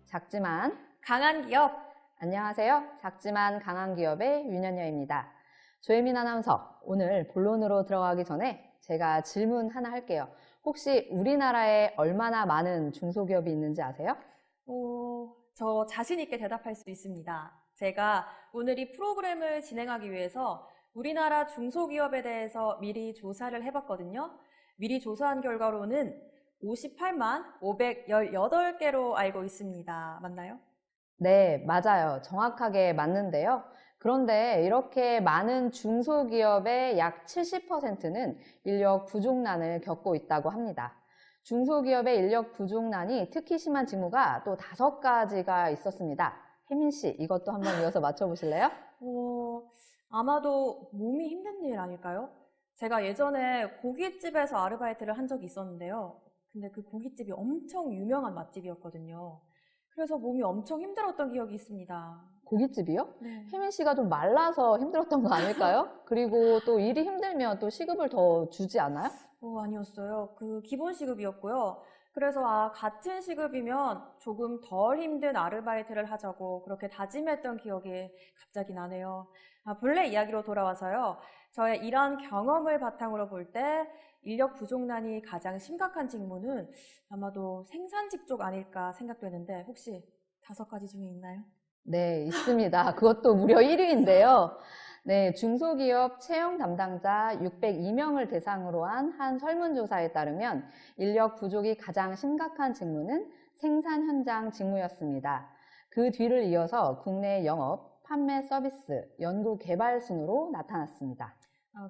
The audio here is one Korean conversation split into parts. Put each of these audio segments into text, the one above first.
작지만 강한 기업. 안녕하세요. 작지만 강한 기업의 윤현녀입니다. 조혜민 아나운서, 오늘 본론으로 들어가기 전에 제가 질문 하나 할게요. 혹시 우리나라에 얼마나 많은 중소기업이 있는지 아세요? 저 자신 있게 대답할 수 있습니다. 제가 오늘 이 프로그램을 진행하기 위해서 우리나라 중소기업에 대해서 미리 조사를 해봤거든요. 미리 조사한 결과로는 58만 518개로 알고 있습니다. 맞나요? 네, 맞아요. 정확하게 맞는데요. 그런데 이렇게 많은 중소기업의 약 70%는 인력 부족난을 겪고 있다고 합니다. 중소기업의 인력 부족난이 특히 심한 직무가 또 5가지가 있었습니다. 혜민 씨, 이것도 한번 이어서 맞춰보실래요? 아마도 몸이 힘든 일 아닐까요? 제가 예전에 고깃집에서 아르바이트를 한 적이 있었는데요. 근데 그 고깃집이 엄청 유명한 맛집이었거든요. 그래서 몸이 엄청 힘들었던 기억이 있습니다. 고깃집이요? 네. 혜민 씨가 좀 말라서 힘들었던 거 아닐까요? 그리고 또 일이 힘들면 또 시급을 더 주지 않아요? 아니었어요. 그 기본 시급이었고요. 그래서 같은 시급이면 조금 덜 힘든 아르바이트를 하자고 그렇게 다짐했던 기억이 갑자기 나네요. 본래 이야기로 돌아와서요. 저의 이런 경험을 바탕으로 볼 때 인력 부족난이 가장 심각한 직무는 아마도 생산직 쪽 아닐까 생각되는데 혹시 5가지 중에 있나요? 네, 있습니다. 그것도 무려 1위인데요. 네, 중소기업 채용 담당자 602명을 대상으로 한 설문조사에 따르면 인력 부족이 가장 심각한 직무는 생산 현장 직무였습니다. 그 뒤를 이어서 국내 영업, 판매 서비스, 연구 개발 순으로 나타났습니다.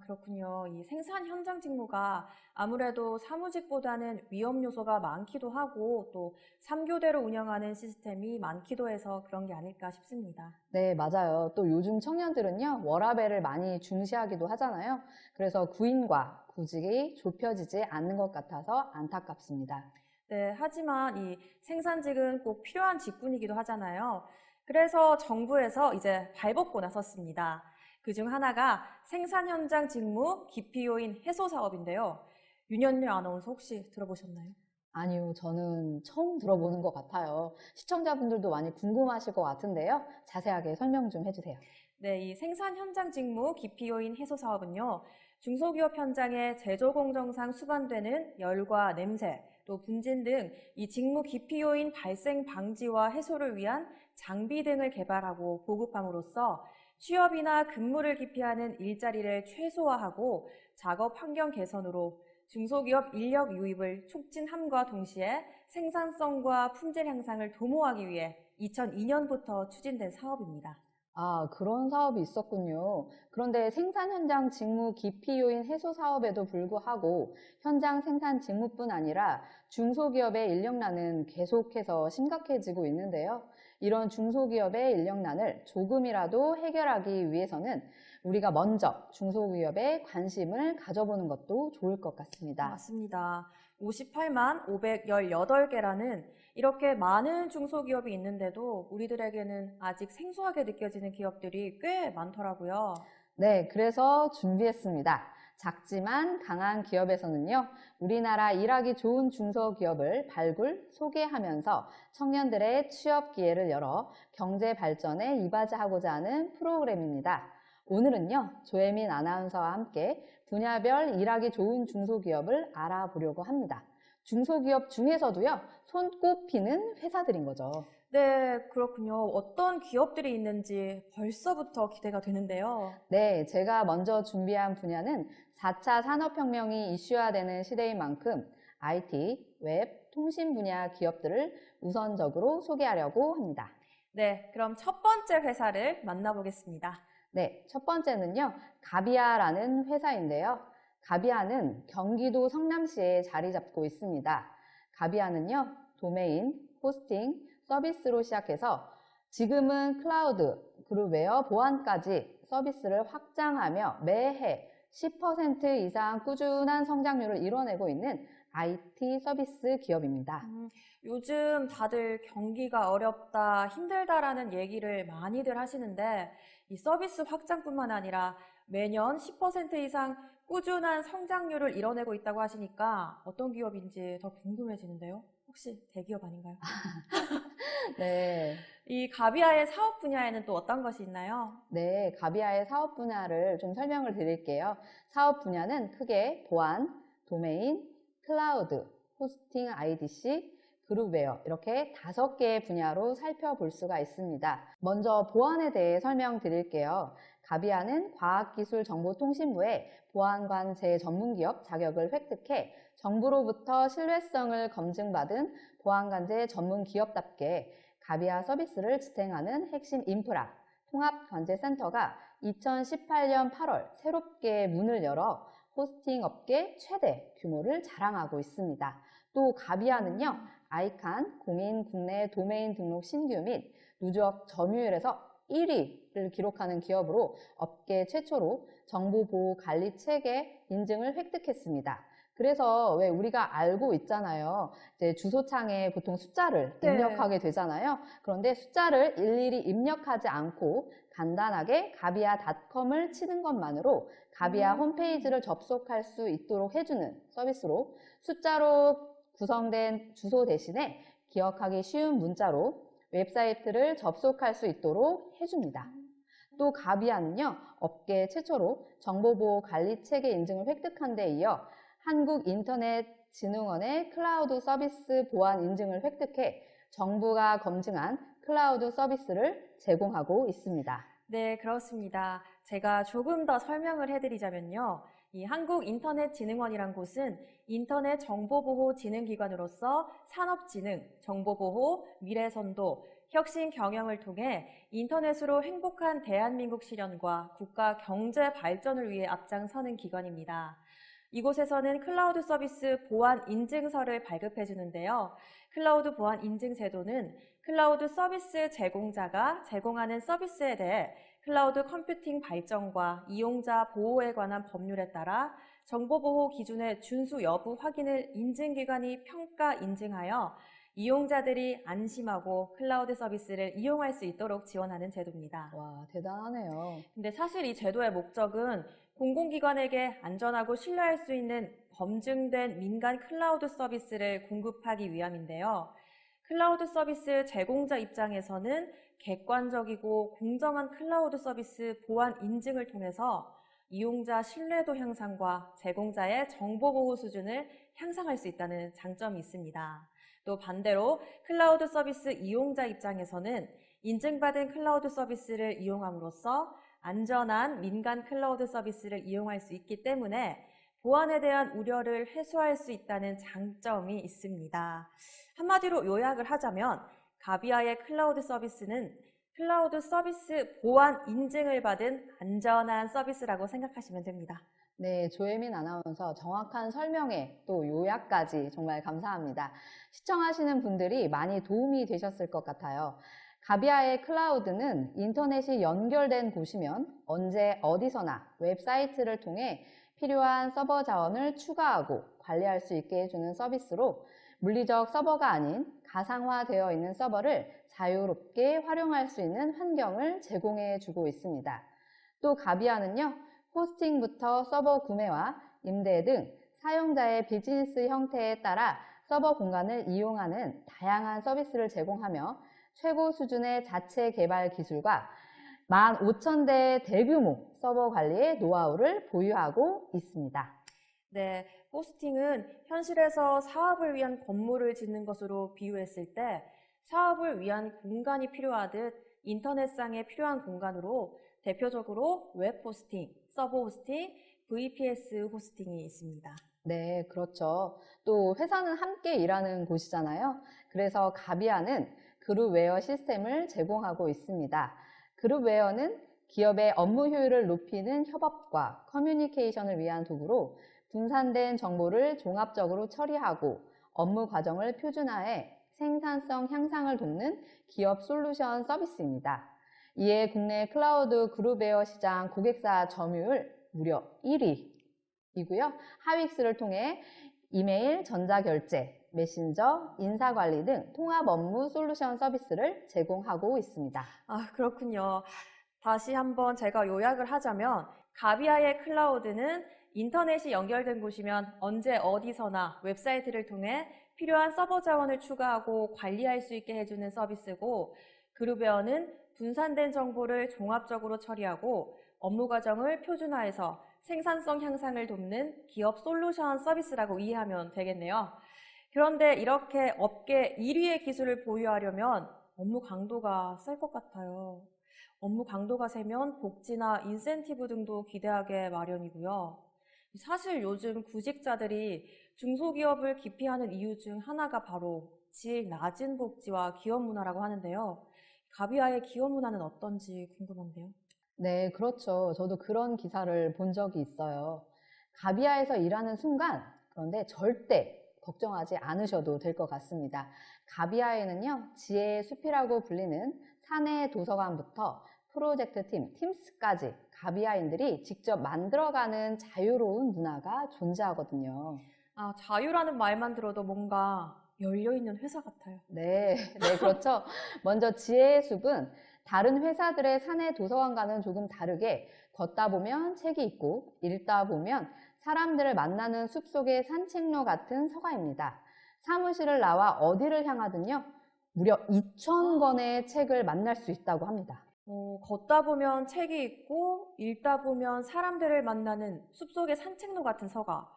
그렇군요. 이 생산 현장 직무가 아무래도 사무직보다는 위험 요소가 많기도 하고 또 3교대로 운영하는 시스템이 많기도 해서 그런 게 아닐까 싶습니다. 네, 맞아요. 또 요즘 청년들은요, 워라밸을 많이 중시하기도 하잖아요. 그래서 구인과 구직이 좁혀지지 않는 것 같아서 안타깝습니다. 네, 하지만 이 생산직은 꼭 필요한 직군이기도 하잖아요. 그래서 정부에서 이제 발벗고 나섰습니다. 그중 하나가 생산 현장 직무 기피 요인 해소 사업인데요. 윤현미 아나운서 혹시 들어보셨나요? 아니요, 저는 처음 들어보는 것 같아요. 시청자분들도 많이 궁금하실 것 같은데요. 자세하게 설명 좀 해주세요. 네, 이 생산 현장 직무 기피 요인 해소 사업은요. 중소기업 현장에 제조 공정상 수반되는 열과 냄새, 또 분진 등 이 직무 기피 요인 발생 방지와 해소를 위한 장비 등을 개발하고 보급함으로써 취업이나 근무를 기피하는 일자리를 최소화하고 작업 환경 개선으로 중소기업 인력 유입을 촉진함과 동시에 생산성과 품질 향상을 도모하기 위해 2002년부터 추진된 사업입니다. 아, 그런 사업이 있었군요. 그런데 생산 현장 직무 기피 요인 해소 사업에도 불구하고 현장 생산 직무뿐 아니라 중소기업의 인력난은 계속해서 심각해지고 있는데요. 이런 중소기업의 인력난을 조금이라도 해결하기 위해서는 우리가 먼저 중소기업에 관심을 가져보는 것도 좋을 것 같습니다. 맞습니다. 58만 518개라는 이렇게 많은 중소기업이 있는데도 우리들에게는 아직 생소하게 느껴지는 기업들이 꽤 많더라고요. 네, 그래서 준비했습니다. 작지만 강한 기업에서는요, 우리나라 일하기 좋은 중소기업을 발굴, 소개하면서 청년들의 취업 기회를 열어 경제 발전에 이바지하고자 하는 프로그램입니다. 오늘은요, 조혜민 아나운서와 함께 분야별 일하기 좋은 중소기업을 알아보려고 합니다. 중소기업 중에서도요, 손꼽히는 회사들인 거죠. 네, 그렇군요. 어떤 기업들이 있는지 벌써부터 기대가 되는데요. 네, 제가 먼저 준비한 분야는 4차 산업혁명이 이슈화되는 시대인 만큼 IT, 웹, 통신 분야 기업들을 우선적으로 소개하려고 합니다. 네, 그럼 첫 번째 회사를 만나보겠습니다. 네, 첫 번째는요, 가비아라는 회사인데요. 가비아는 경기도 성남시에 자리 잡고 있습니다. 가비아는요, 도메인, 호스팅, 서비스로 시작해서 지금은 클라우드, 그리고 웨어 보안까지 서비스를 확장하며 매해 10% 이상 꾸준한 성장률을 이뤄내고 있는 IT 서비스 기업입니다. 요즘 다들 경기가 어렵다, 힘들다라는 얘기를 많이들 하시는데 이 서비스 확장뿐만 아니라 매년 10% 이상 꾸준한 성장률을 이뤄내고 있다고 하시니까 어떤 기업인지 더 궁금해지는데요. 혹시 대기업 아닌가요? 네. 이 가비아의 사업 분야에는 또 어떤 것이 있나요? 네, 가비아의 사업 분야를 좀 설명을 드릴게요. 사업 분야는 크게 보안, 도메인, 클라우드, 호스팅 IDC, 그룹웨어 이렇게 5개의 분야로 살펴볼 수가 있습니다. 먼저 보안에 대해 설명드릴게요. 가비아는 과학기술정보통신부의 보안관제 전문기업 자격을 획득해 정부로부터 신뢰성을 검증받은 보안관제 전문기업답게 가비아 서비스를 지탱하는 핵심 인프라, 통합관제센터가 2018년 8월 새롭게 문을 열어 호스팅 업계 최대 규모를 자랑하고 있습니다. 또 가비아는요, 아이칸 공인 국내 도메인 등록 신규 및 누적 점유율에서 1위를 기록하는 기업으로 업계 최초로 정보보호관리 체계 인증을 획득했습니다. 그래서 왜 우리가 알고 있잖아요. 이제 주소창에 보통 숫자를 네. 입력하게 되잖아요. 그런데 숫자를 일일이 입력하지 않고 간단하게 가비아닷컴을 치는 것만으로 가비아 홈페이지를 접속할 수 있도록 해주는 서비스로 숫자로 구성된 주소 대신에 기억하기 쉬운 문자로 웹사이트를 접속할 수 있도록 해줍니다. 또 가비아는요, 업계 최초로 정보보호관리체계 인증을 획득한 데 이어 한국인터넷진흥원의 클라우드 서비스 보안 인증을 획득해 정부가 검증한 클라우드 서비스를 제공하고 있습니다. 네, 그렇습니다. 제가 조금 더 설명을 해드리자면요. 이 한국인터넷진흥원이란 곳은 인터넷 정보보호진흥기관으로서 산업진흥, 정보보호, 미래선도, 혁신 경영을 통해 인터넷으로 행복한 대한민국 실현과 국가 경제 발전을 위해 앞장서는 기관입니다. 이곳에서는 클라우드 서비스 보안 인증서를 발급해 주는데요. 클라우드 보안 인증 제도는 클라우드 서비스 제공자가 제공하는 서비스에 대해 클라우드 컴퓨팅 발전과 이용자 보호에 관한 법률에 따라 정보보호 기준의 준수 여부 확인을 인증기관이 평가 인증하여 이용자들이 안심하고 클라우드 서비스를 이용할 수 있도록 지원하는 제도입니다. 와, 대단하네요. 근데 사실 이 제도의 목적은 공공기관에게 안전하고 신뢰할 수 있는 검증된 민간 클라우드 서비스를 공급하기 위함인데요. 클라우드 서비스 제공자 입장에서는 객관적이고 공정한 클라우드 서비스 보안 인증을 통해서 이용자 신뢰도 향상과 제공자의 정보보호 수준을 향상할 수 있다는 장점이 있습니다. 또 반대로 클라우드 서비스 이용자 입장에서는 인증받은 클라우드 서비스를 이용함으로써 안전한 민간 클라우드 서비스를 이용할 수 있기 때문에 보안에 대한 우려를 해소할 수 있다는 장점이 있습니다. 한마디로 요약을 하자면 가비아의 클라우드 서비스는 클라우드 서비스 보안 인증을 받은 안전한 서비스라고 생각하시면 됩니다. 네, 조혜민 아나운서 정확한 설명에 또 요약까지 정말 감사합니다. 시청하시는 분들이 많이 도움이 되셨을 것 같아요. 가비아의 클라우드는 인터넷이 연결된 곳이면 언제 어디서나 웹사이트를 통해 필요한 서버 자원을 추가하고 관리할 수 있게 해주는 서비스로 물리적 서버가 아닌 가상화되어 있는 서버를 자유롭게 활용할 수 있는 환경을 제공해 주고 있습니다. 또 가비아는요, 호스팅부터 서버 구매와 임대 등 사용자의 비즈니스 형태에 따라 서버 공간을 이용하는 다양한 서비스를 제공하며 최고 수준의 자체 개발 기술과 15,000대 대규모 서버 관리의 노하우를 보유하고 있습니다. 네, 호스팅은 현실에서 사업을 위한 건물을 짓는 것으로 비유했을 때 사업을 위한 공간이 필요하듯 인터넷상에 필요한 공간으로 대표적으로 웹 호스팅, 서버 호스팅, VPS 호스팅이 있습니다. 네, 그렇죠. 또 회사는 함께 일하는 곳이잖아요. 그래서 가비아는 그룹웨어 시스템을 제공하고 있습니다. 그룹웨어는 기업의 업무 효율을 높이는 협업과 커뮤니케이션을 위한 도구로 분산된 정보를 종합적으로 처리하고 업무 과정을 표준화해 생산성 향상을 돕는 기업 솔루션 서비스입니다. 이에 국내 클라우드 그룹웨어 시장 고객사 점유율 무려 1위이고요. 하윅스를 통해 이메일, 전자결제, 메신저, 인사관리 등 통합 업무 솔루션 서비스를 제공하고 있습니다. 아, 그렇군요. 다시 한번 제가 요약을 하자면 가비아의 클라우드는 인터넷이 연결된 곳이면 언제 어디서나 웹사이트를 통해 필요한 서버 자원을 추가하고 관리할 수 있게 해주는 서비스고, 그룹웨어는 분산된 정보를 종합적으로 처리하고 업무 과정을 표준화해서 생산성 향상을 돕는 기업 솔루션 서비스라고 이해하면 되겠네요. 그런데 이렇게 업계 1위의 기술을 보유하려면 업무 강도가 셀 것 같아요. 업무 강도가 세면 복지나 인센티브 등도 기대하게 마련이고요. 사실 요즘 구직자들이 중소기업을 기피하는 이유 중 하나가 바로 질 낮은 복지와 기업 문화라고 하는데요. 가비아의 기업 문화는 어떤지 궁금한데요. 네, 그렇죠. 저도 그런 기사를 본 적이 있어요. 가비아에서 일하는 순간, 그런데 절대 걱정하지 않으셔도 될 것 같습니다. 가비아에는요, 지혜의 숲이라고 불리는 사내 도서관부터 프로젝트 팀, 팀스까지 가비아인들이 직접 만들어가는 자유로운 문화가 존재하거든요. 아, 자유라는 말만 들어도 뭔가 열려있는 회사 같아요. 네, 네, 그렇죠. 먼저 지혜의 숲은 다른 회사들의 사내 도서관과는 조금 다르게 걷다 보면 책이 있고 읽다 보면 사람들을 만나는 숲속의 산책로 같은 서가입니다. 사무실을 나와 어디를 향하든요, 무려 2,000권의 책을 만날 수 있다고 합니다. 걷다 보면 책이 있고 읽다 보면 사람들을 만나는 숲속의 산책로 같은 서가.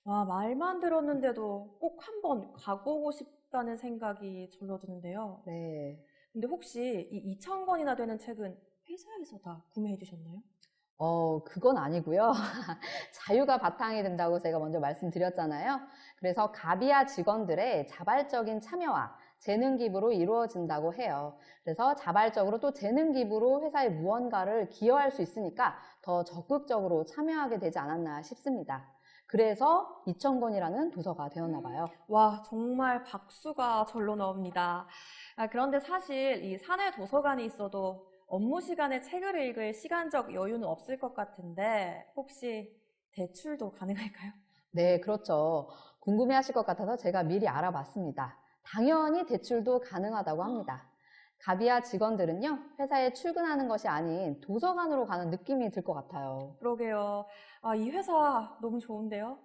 와, 말만 들었는데도 꼭 한번 가보고 싶다는 생각이 절로 드는데요. 네. 근데 혹시 이 2,000권이나 되는 책은 회사에서 다 구매해 주셨나요? 그건 아니고요. 자유가 바탕이 된다고 제가 먼저 말씀드렸잖아요. 그래서 가비아 직원들의 자발적인 참여와 재능 기부로 이루어진다고 해요. 그래서 자발적으로 또 재능 기부로 회사에 무언가를 기여할 수 있으니까 더 적극적으로 참여하게 되지 않았나 싶습니다. 그래서 2,000권이라는 도서가 되었나 봐요. 와, 정말 박수가 절로 나옵니다. 그런데 사실 이 사내 도서관이 있어도 업무 시간에 책을 읽을 시간적 여유는 없을 것 같은데 혹시 대출도 가능할까요? 네, 그렇죠. 궁금해하실 것 같아서 제가 미리 알아봤습니다. 당연히 대출도 가능하다고 합니다. 가비아 직원들은요, 회사에 출근하는 것이 아닌 도서관으로 가는 느낌이 들 것 같아요. 그러게요. 아, 이 회사 너무 좋은데요?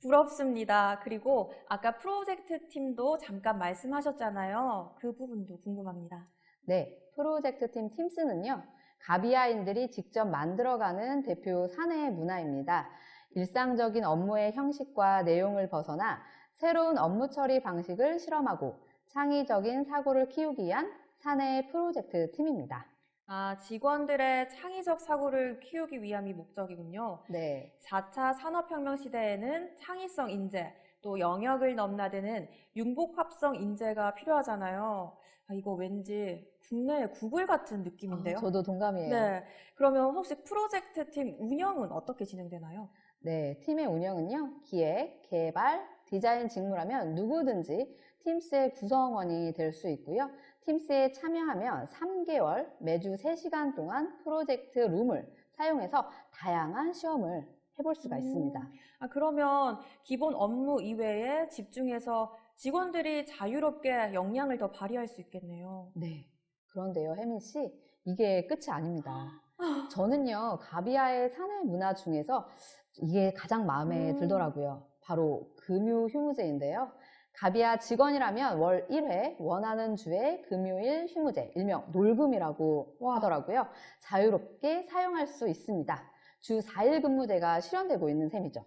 부럽습니다. 그리고 아까 프로젝트 팀도 잠깐 말씀하셨잖아요. 그 부분도 궁금합니다. 네, 프로젝트 팀 팀스는요, 가비아인들이 직접 만들어가는 대표 사내 문화입니다. 일상적인 업무의 형식과 내용을 벗어나 새로운 업무 처리 방식을 실험하고 창의적인 사고를 키우기 위한 사내 프로젝트 팀입니다. 아, 직원들의 창의적 사고를 키우기 위함이 목적이군요. 네. 4차 산업혁명 시대에는 창의성 인재, 또 영역을 넘나드는 융복합성 인재가 필요하잖아요. 아, 이거 왠지 국내의 구글 같은 느낌인데요. 저도 동감이에요. 네. 그러면 혹시 프로젝트 팀 운영은 어떻게 진행되나요? 네, 팀의 운영은요, 기획, 개발, 디자인 직무라면 누구든지 팀스의 구성원이 될 수 있고요. 팀스에 참여하면 3개월, 매주 3시간 동안 프로젝트 룸을 사용해서 다양한 시험을 해볼 수가 있습니다. 그러면 기본 업무 이외에 집중해서 직원들이 자유롭게 역량을 더 발휘할 수 있겠네요. 네. 그런데요, 혜민 씨, 이게 끝이 아닙니다. 저는요, 가비아의 사내 문화 중에서 이게 가장 마음에 들더라고요. 바로 금요 휴무제인데요. 가비아 직원이라면 월 1회 원하는 주에 금요일 휴무제, 일명 놀금이라고 와. 하더라고요. 자유롭게 사용할 수 있습니다. 주 4일 근무제가 실현되고 있는 셈이죠.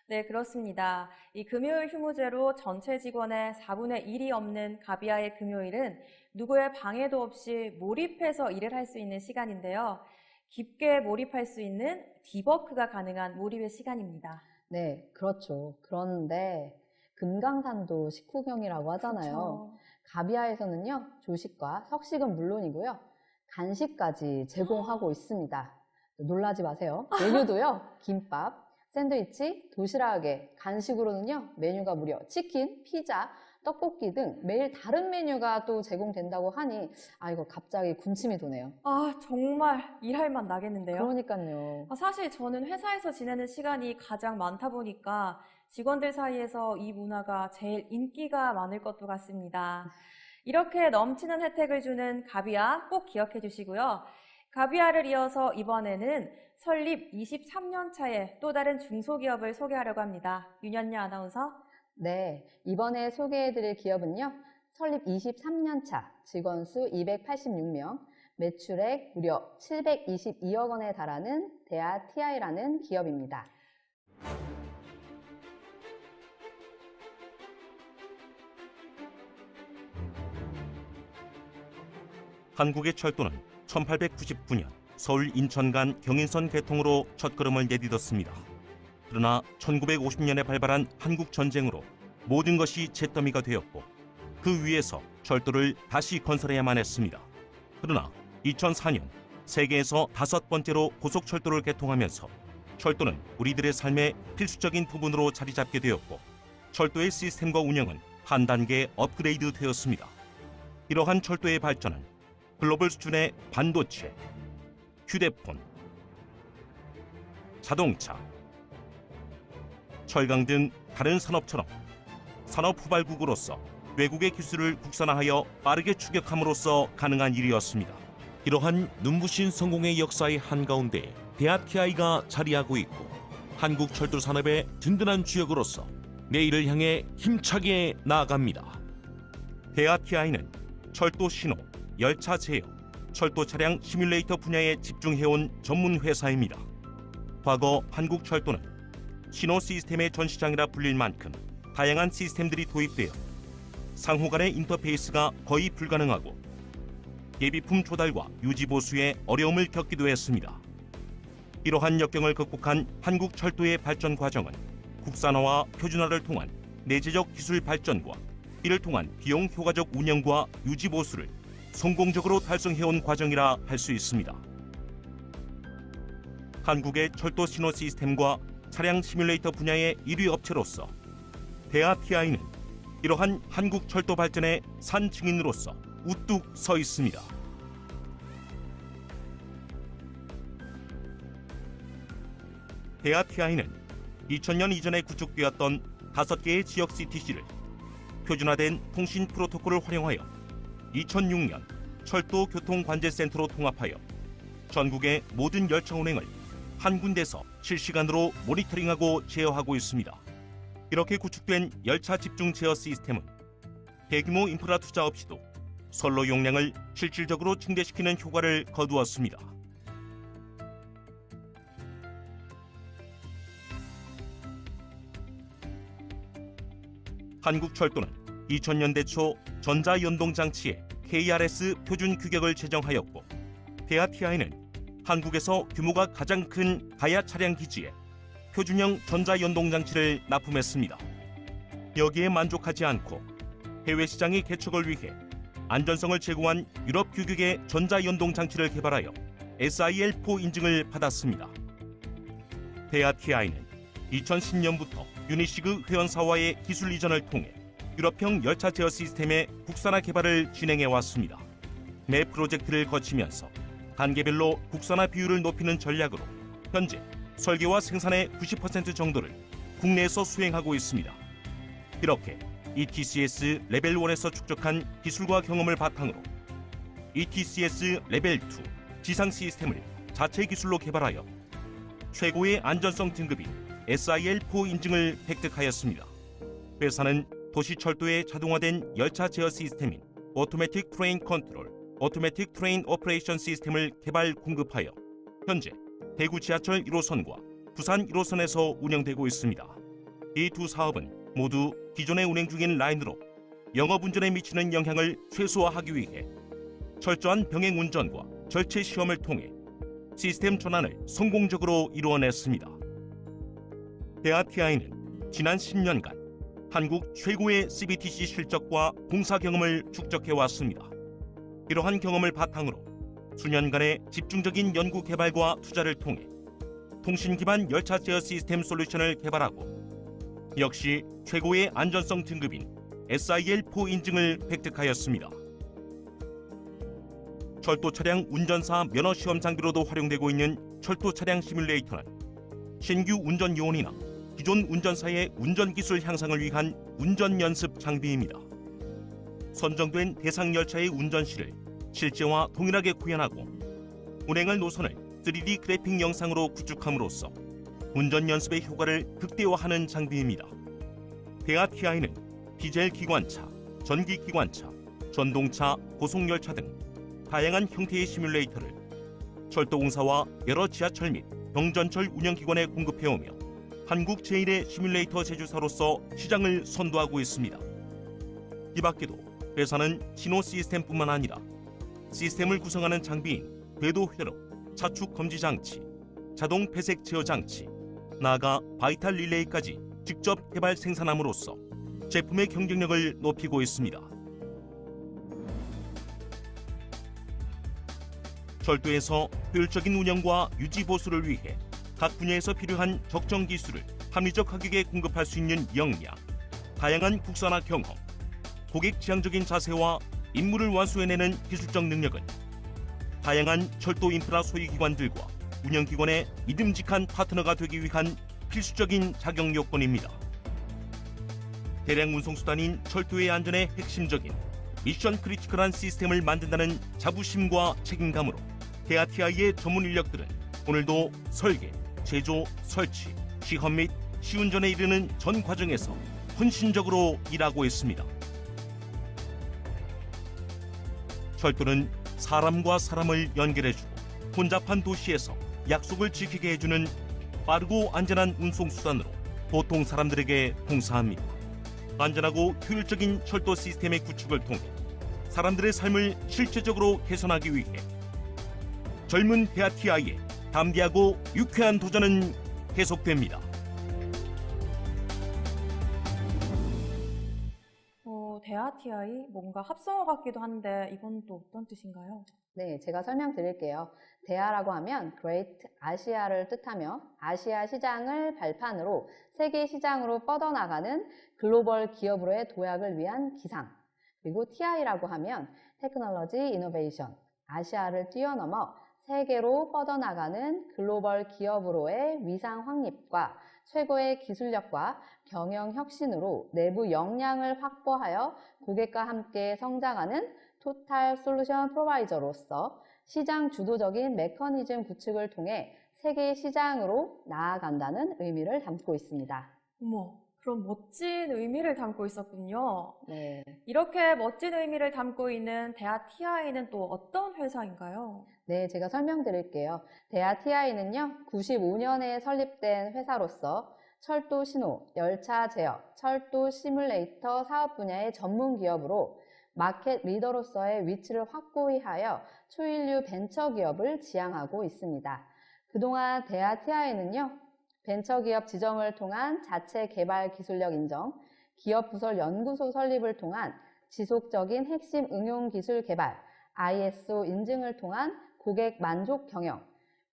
네, 그렇습니다. 이 금요일 휴무제로 전체 직원의 4분의 1이 없는 가비아의 금요일은 누구의 방해도 없이 몰입해서 일을 할 수 있는 시간인데요. 깊게 몰입할 수 있는 디버크가 가능한 몰입의 시간입니다. 네, 그렇죠. 그런데 금강산도 식후경이라고 하잖아요. 그렇죠. 가비아에서는요, 조식과 석식은 물론이고요, 간식까지 제공하고 있습니다. 놀라지 마세요. 메뉴도요, 김밥, 샌드위치, 도시락에 간식으로는요, 메뉴가 무려 치킨, 피자, 떡볶이 등 매일 다른 메뉴가 또 제공된다고 하니, 이거 갑자기 군침이 도네요. 아, 정말 일할 맛 나겠는데요? 그러니까요. 사실 저는 회사에서 지내는 시간이 가장 많다 보니까 직원들 사이에서 이 문화가 제일 인기가 많을 것도 같습니다. 이렇게 넘치는 혜택을 주는 가비아 꼭 기억해 주시고요. 가비아를 이어서 이번에는 설립 23년 차의 또 다른 중소기업을 소개하려고 합니다. 윤현녀 아나운서. 네, 이번에 소개해드릴 기업은요, 설립 23년 차, 직원 수 286명, 매출액 무려 722억 원에 달하는 대하 TI라는 기업입니다. 한국의 철도는 1899년 서울 인천 간 경인선 개통으로 첫걸음을 내딛었습니다. 그러나 1950년에 발발한 한국전쟁으로 모든 것이 잿더미가 되었고 그 위에서 철도를 다시 건설해야만 했습니다. 그러나 2004년 세계에서 5번째로 고속철도를 개통하면서 철도는 우리들의 삶의 필수적인 부분으로 자리 잡게 되었고 철도의 시스템과 운영은 한 단계 업그레이드 되었습니다. 이러한 철도의 발전은 글로벌 수준의 반도체, 휴대폰, 자동차, 철강 등 다른 산업처럼 산업 후발국으로서 외국의 기술을 국산화하여 빠르게 추격함으로써 가능한 일이었습니다. 이러한 눈부신 성공의 역사의 한가운데 대하 TI가 자리하고 있고 한국 철도 산업의 든든한 주역으로서 내일을 향해 힘차게 나아갑니다. 대하 TI는 철도 신호, 열차 제어, 철도 차량 시뮬레이터 분야에 집중해온 전문 회사입니다. 과거 한국 철도는 신호 시스템의 전시장이라 불릴 만큼 다양한 시스템들이 도입되어 상호 간의 인터페이스가 거의 불가능하고 예비품 조달과 유지 보수에 어려움을 겪기도 했습니다. 이러한 역경을 극복한 한국 철도의 발전 과정은 국산화와 표준화를 통한 내재적 기술 발전과 이를 통한 비용 효과적 운영과 유지 보수를 성공적으로 달성해온 과정이라 할 수 있습니다. 한국의 철도 신호 시스템과 차량 시뮬레이터 분야의 1위 업체로서 대하 TI는 이러한 한국 철도 발전의 산 증인으로서 우뚝 서 있습니다. 대하 TI는 2000년 이전에 구축되었던 5개의 지역 CTC를 표준화된 통신 프로토콜을 활용하여 2006년 철도 교통관제센터로 통합하여 전국의 모든 열차 운행을 한 군데서 실시간으로 모니터링하고 제어하고 있습니다. 이렇게 구축된 열차 집중 제어 시스템은 대규모 인프라 투자 없이도 선로 용량을 실질적으로 증대시키는 효과를 거두었습니다. 한국철도는 2000년대 초 전자연동장치의 KRS 표준 규격을 제정하였고 대하 TI는 한국에서 규모가 가장 큰 가야 차량 기지에 표준형 전자연동장치를 납품했습니다. 여기에 만족하지 않고 해외 시장의 개척을 위해 안전성을 제고한 유럽 규격의 전자연동장치를 개발하여 SIL4 인증을 받았습니다. 대하 TI는 2010년부터 유니시그 회원사와의 기술 이전을 통해 유럽형 열차 제어 시스템의 국산화 개발을 진행해 왔습니다. 매 프로젝트를 거치면서 단계별로 국산화 비율을 높이는 전략으로 현재 설계와 생산의 90% 정도를 국내에서 수행하고 있습니다. 이렇게 ETCS 레벨 1에서 축적한 기술과 경험을 바탕으로 ETCS 레벨 2 지상 시스템을 자체 기술로 개발하여 최고의 안전성 등급인 SIL4 인증을 획득하였습니다. 회사는 도시철도의 자동화된 열차 제어 시스템인 오토매틱 트레인 컨트롤, 오토매틱 트레인 오퍼레이션 시스템을 개발 공급하여 현재 대구 지하철 1호선과 부산 1호선에서 운영되고 있습니다. 이 두 사업은 모두 기존에 운행 중인 라인으로 영업 운전에 미치는 영향을 최소화하기 위해 철저한 병행 운전과 절체 시험을 통해 시스템 전환을 성공적으로 이루어냈습니다. 대하 TI는 지난 10년간 한국 최고의 CBTC 실적과 공사 경험을 축적해왔습니다. 이러한 경험을 바탕으로 수년간의 집중적인 연구 개발과 투자를 통해 통신 기반 열차 제어 시스템 솔루션을 개발하고 역시 최고의 안전성 등급인 SIL4 인증을 획득하였습니다. 철도 차량 운전사 면허 시험 장비로도 활용되고 있는 철도 차량 시뮬레이터는 신규 운전 요원이나 기존 운전사의 운전 기술 향상을 위한 운전 연습 장비입니다. 선정된 대상 열차의 운전시를 실제와 동일하게 구현하고 운행할 노선을 3D 그래픽 영상으로 구축함으로써 운전 연습의 효과를 극대화하는 장비입니다. 대하 TI는 디젤 기관차, 전기 기관차, 전동차, 고속열차 등 다양한 형태의 시뮬레이터를 철도공사와 여러 지하철 및 경전철 운영기관에 공급해오며 한국 제1의 시뮬레이터 제조사로서 시장을 선도하고 있습니다. 이 밖에도 회사는 신호 시스템뿐만 아니라 시스템을 구성하는 장비인 궤도 회로, 차축 검지 장치, 자동 폐색 제어 장치, 나아가 바이탈 릴레이까지 직접 개발 생산함으로써 제품의 경쟁력을 높이고 있습니다. 철도에서 효율적인 운영과 유지 보수를 위해 각 분야에서 필요한 적정 기술을 합리적 가격에 공급할 수 있는 역량, 다양한 국산화 경험, 고객 지향적인 자세와 임무를 완수해내는 기술적 능력은 다양한 철도 인프라 소유기관들과 운영기관의 믿음직한 파트너가 되기 위한 필수적인 자격 요건입니다. 대량 운송수단인 철도의 안전에 핵심적인 미션 크리티컬한 시스템을 만든다는 자부심과 책임감으로 대하 TI의 전문 인력들은 오늘도 설계, 제조, 설치, 시험 및 시운전에 이르는 전 과정에서 헌신적으로 일하고 있습니다. 철도는 사람과 사람을 연결해주고 혼잡한 도시에서 약속을 지키게 해주는 빠르고 안전한 운송수단으로 보통 사람들에게 봉사합니다. 안전하고 효율적인 철도 시스템의 구축을 통해 사람들의 삶을 실질적으로 개선하기 위해 젊은 대하 TI의 담대하고 유쾌한 도전은 계속됩니다. 대하 TI 뭔가 합성어 같기도 한데 이건 또 어떤 뜻인가요? 네, 제가 설명드릴게요. 대하라고 하면 Great 아시아를 뜻하며 아시아 시장을 발판으로 세계 시장으로 뻗어나가는 글로벌 기업으로의 도약을 위한 기상. 그리고 TI라고 하면 Technology Innovation, 아시아를 뛰어넘어 세계로 뻗어나가는 글로벌 기업으로의 위상 확립과 최고의 기술력과 경영 혁신으로 내부 역량을 확보하여 고객과 함께 성장하는 토탈 솔루션 프로바이저로서 시장 주도적인 메커니즘 구축을 통해 세계 시장으로 나아간다는 의미를 담고 있습니다. 어머, 그런 멋진 의미를 담고 있었군요. 네. 이렇게 멋진 의미를 담고 있는 대하 TI는 또 어떤 회사인가요? 네, 제가 설명드릴게요. 대하 TI는요, 95년에 설립된 회사로서 철도 신호, 열차 제어, 철도 시뮬레이터 사업 분야의 전문 기업으로 마켓 리더로서의 위치를 확고히 하여 초일류 벤처 기업을 지향하고 있습니다. 그동안 대하 TI는요, 벤처기업 지정을 통한 자체 개발 기술력 인정, 기업 부설 연구소 설립을 통한 지속적인 핵심 응용 기술 개발, ISO 인증을 통한 고객 만족 경영,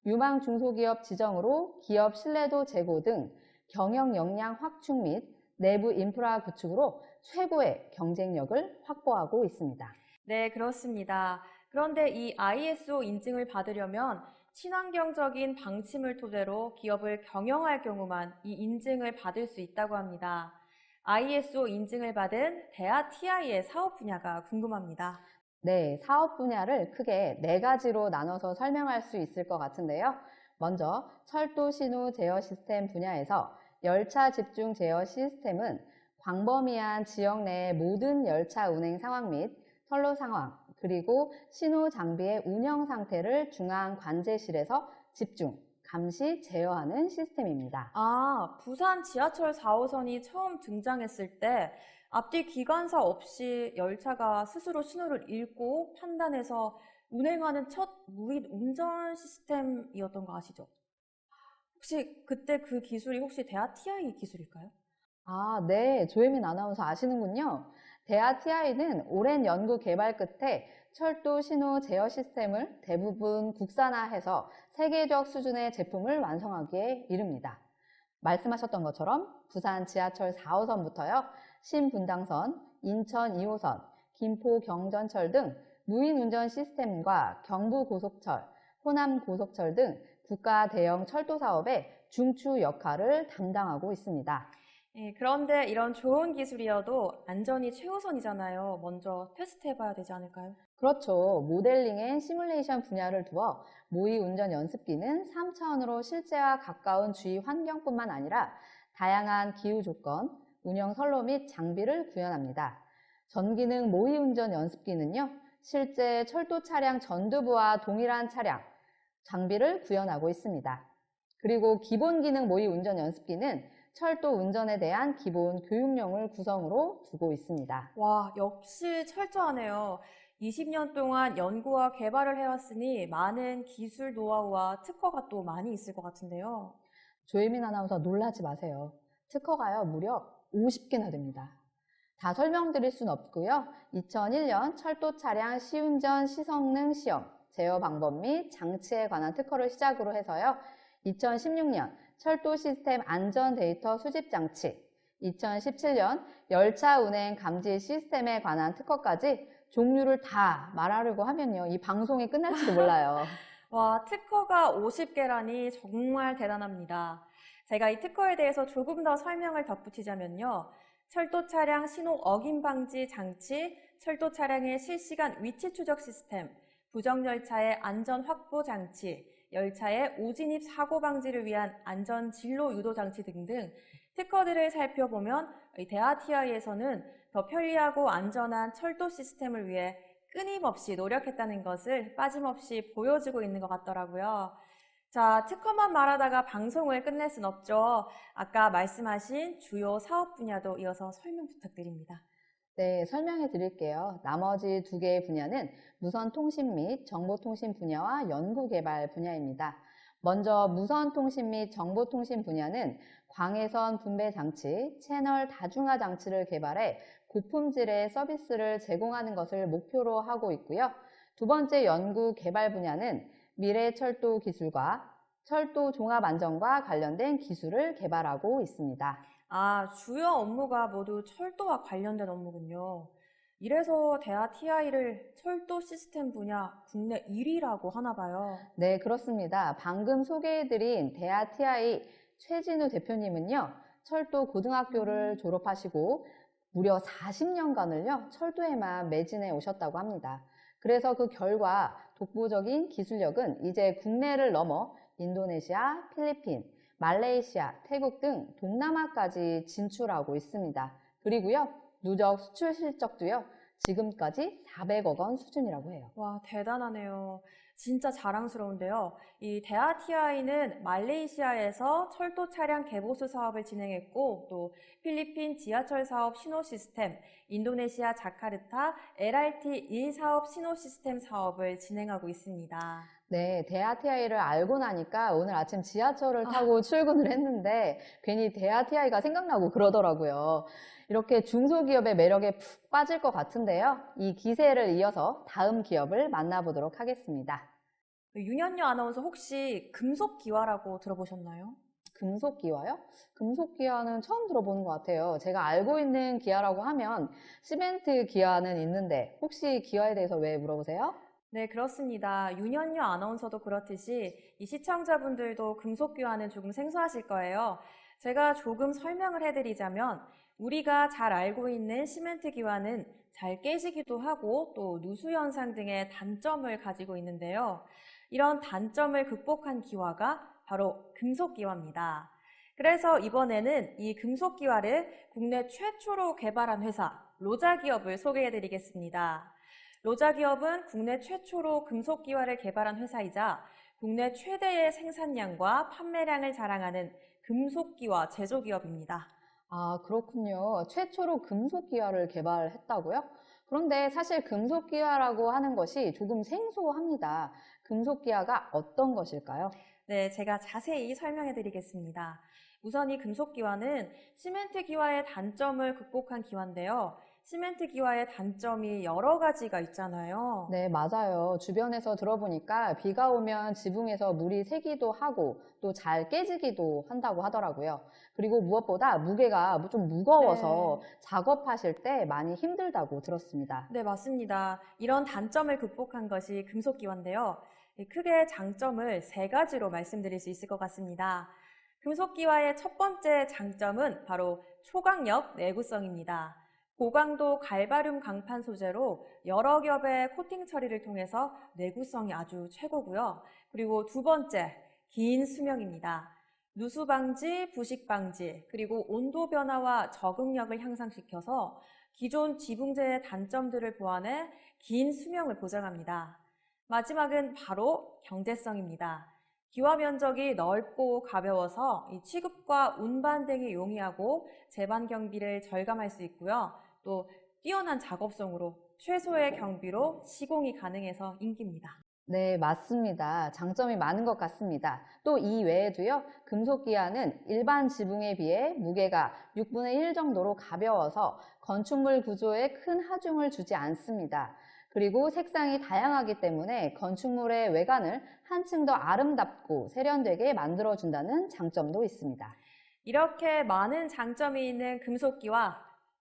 유망 중소기업 지정으로 기업 신뢰도 제고 등 경영 역량 확충 및 내부 인프라 구축으로 최고의 경쟁력을 확보하고 있습니다. 네, 그렇습니다. 그런데 이 ISO 인증을 받으려면 친환경적인 방침을 토대로 기업을 경영할 경우만 이 인증을 받을 수 있다고 합니다. ISO 인증을 받은 대하 TI의 사업 분야가 궁금합니다. 네, 사업 분야를 크게 4가지로 나눠서 설명할 수 있을 것 같은데요. 먼저 철도 신호 제어 시스템 분야에서 열차 집중 제어 시스템은 광범위한 지역 내의 모든 열차 운행 상황 및 선로 상황, 그리고 신호 장비의 운영 상태를 중앙 관제실에서 집중, 감시, 제어하는 시스템입니다. 부산 지하철 4호선이 처음 등장했을 때 앞뒤 기관사 없이 열차가 스스로 신호를 읽고 판단해서 운행하는 첫 무인 운전 시스템이었던 거 아시죠? 혹시 그때 그 기술이 혹시 대하 TI 기술일까요? 네, 조혜민 아나운서 아시는군요. 대하 TI는 오랜 연구 개발 끝에 철도 신호 제어 시스템을 대부분 국산화해서 세계적 수준의 제품을 완성하기에 이릅니다. 말씀하셨던 것처럼 부산 지하철 4호선부터요, 신분당선, 인천 2호선, 김포 경전철 등 무인 운전 시스템과 경부고속철, 호남고속철 등 국가 대형 철도 사업의 중추 역할을 담당하고 있습니다. 그런데 이런 좋은 기술이어도 안전이 최우선이잖아요. 먼저 테스트해봐야 되지 않을까요? 그렇죠. 모델링 앤 시뮬레이션 분야를 두어 모의 운전 연습기는 3차원으로 실제와 가까운 주위 환경뿐만 아니라 다양한 기후 조건, 운영 선로 및 장비를 구현합니다. 전기능 모의운전 연습기는요, 실제 철도 차량 전두부와 동일한 차량, 장비를 구현하고 있습니다. 그리고 기본기능 모의운전 연습기는 철도 운전에 대한 기본 교육용을 구성으로 두고 있습니다. 와, 역시 철저하네요. 20년 동안 연구와 개발을 해왔으니 많은 기술 노하우와 특허가 또 많이 있을 것 같은데요. 조혜민 아나운서 놀라지 마세요. 특허가요, 무려 50개나 됩니다. 다 설명드릴 순 없고요. 2001년 철도 차량 시운전 시성능 시험, 제어 방법 및 장치에 관한 특허를 시작으로 해서요. 2016년 철도 시스템 안전 데이터 수집 장치, 2017년 열차 운행 감지 시스템에 관한 특허까지 종류를 다 말하려고 하면요. 이 방송이 끝날지도 몰라요. 와, 특허가 50개라니 정말 대단합니다. 제가 이 특허에 대해서 조금 더 설명을 덧붙이자면요. 철도 차량 신호 어긴 방지 장치, 철도 차량의 실시간 위치 추적 시스템, 부정 열차의 안전 확보 장치, 열차의 오진입 사고 방지를 위한 안전 진로 유도 장치 등등 특허들을 살펴보면 대하TI에서는 더 편리하고 안전한 철도 시스템을 위해 끊임없이 노력했다는 것을 빠짐없이 보여주고 있는 것 같더라고요. 자, 특허만 말하다가 방송을 끝낼 순 없죠. 아까 말씀하신 주요 사업 분야도 이어서 설명 부탁드립니다. 네, 설명해 드릴게요. 나머지 두 개의 분야는 무선통신 및 정보통신 분야와 연구개발 분야입니다. 먼저 무선통신 및 정보통신 분야는 광해선 분배 장치, 채널 다중화 장치를 개발해 고품질의 서비스를 제공하는 것을 목표로 하고 있고요. 두 번째 연구 개발 분야는 미래 철도 기술과 철도 종합 안전과 관련된 기술을 개발하고 있습니다. 아, 주요 업무가 모두 철도와 관련된 업무군요. 이래서 대하TI를 철도 시스템 분야 국내 1위라고 하나 봐요. 네, 그렇습니다. 방금 소개해드린 대하TI 최진우 대표님은요, 철도 고등학교를 졸업하시고 무려 40년간을요, 철도에만 매진해 오셨다고 합니다. 그래서 그 결과 독보적인 기술력은 이제 국내를 넘어 인도네시아, 필리핀, 말레이시아, 태국 등 동남아까지 진출하고 있습니다. 그리고요, 누적 수출 실적도요, 지금까지 400억 원 수준이라고 해요. 와, 대단하네요. 진짜 자랑스러운데요. 이 대하TI는 말레이시아에서 철도 차량 개보수 사업을 진행했고, 또 필리핀 지하철 사업 신호 시스템, 인도네시아 자카르타 LRT1 사업 신호 시스템 사업을 진행하고 있습니다. 네, 대하TI를 알고 나니까 오늘 아침 지하철을 타고 출근을 했는데 괜히 대하TI가 생각나고 그러더라고요. 이렇게 중소기업의 매력에 푹 빠질 것 같은데요. 이 기세를 이어서 다음 기업을 만나보도록 하겠습니다. 윤현녀 아나운서 혹시 금속기화라고 들어보셨나요? 금속기화요? 금속기화는 처음 들어보는 것 같아요. 제가 알고 있는 기아라고 하면 시멘트 기아는 있는데 혹시 기아에 대해서 왜 물어보세요? 네, 그렇습니다. 윤현녀 아나운서도 그렇듯이 이 시청자분들도 금속기화는 조금 생소하실 거예요. 제가 조금 설명을 해드리자면 우리가 잘 알고 있는 시멘트 기화는 잘 깨지기도 하고 또 누수 현상 등의 단점을 가지고 있는데요. 이런 단점을 극복한 기화가 바로 금속기화입니다. 그래서 이번에는 이 금속기화를 국내 최초로 개발한 회사 로자기업을 소개해드리겠습니다. 로자기업은 국내 최초로 금속기화를 개발한 회사이자 국내 최대의 생산량과 판매량을 자랑하는 금속기화 제조기업입니다. 아, 그렇군요. 최초로 금속기화를 개발했다고요? 그런데 사실 금속기화라고 하는 것이 조금 생소합니다. 금속기화가 어떤 것일까요? 네, 제가 자세히 설명해 드리겠습니다. 우선 이 금속기화는 시멘트 기화의 단점을 극복한 기화인데요. 시멘트 기화의 단점이 여러 가지가 있잖아요. 네, 맞아요. 주변에서 들어보니까 비가 오면 지붕에서 물이 새기도 하고 또 잘 깨지기도 한다고 하더라고요. 그리고 무엇보다 무게가 좀 무거워서 작업하실 때 많이 힘들다고 들었습니다. 네, 맞습니다. 이런 단점을 극복한 것이 금속기화인데요. 크게 장점을 세 가지로 말씀드릴 수 있을 것 같습니다. 금속기화의 첫 번째 장점은 바로 초강력 내구성입니다. 고강도 갈바륨 강판 소재로 여러 겹의 코팅 처리를 통해서 내구성이 아주 최고고요. 그리고 두 번째, 긴 수명입니다. 누수 방지, 부식 방지, 그리고 온도 변화와 적응력을 향상시켜서 기존 지붕재의 단점들을 보완해 긴 수명을 보장합니다. 마지막은 바로 경제성입니다. 기와 면적이 넓고 가벼워서 이 취급과 운반 등이 용이하고 제반 경비를 절감할 수 있고요. 또 뛰어난 작업성으로 최소의 경비로 시공이 가능해서 인기입니다. 네, 맞습니다. 장점이 많은 것 같습니다. 또 이 외에도요, 금속기와는 일반 지붕에 비해 무게가 6분의 1 정도로 가벼워서 건축물 구조에 큰 하중을 주지 않습니다. 그리고 색상이 다양하기 때문에 건축물의 외관을 한층 더 아름답고 세련되게 만들어준다는 장점도 있습니다. 이렇게 많은 장점이 있는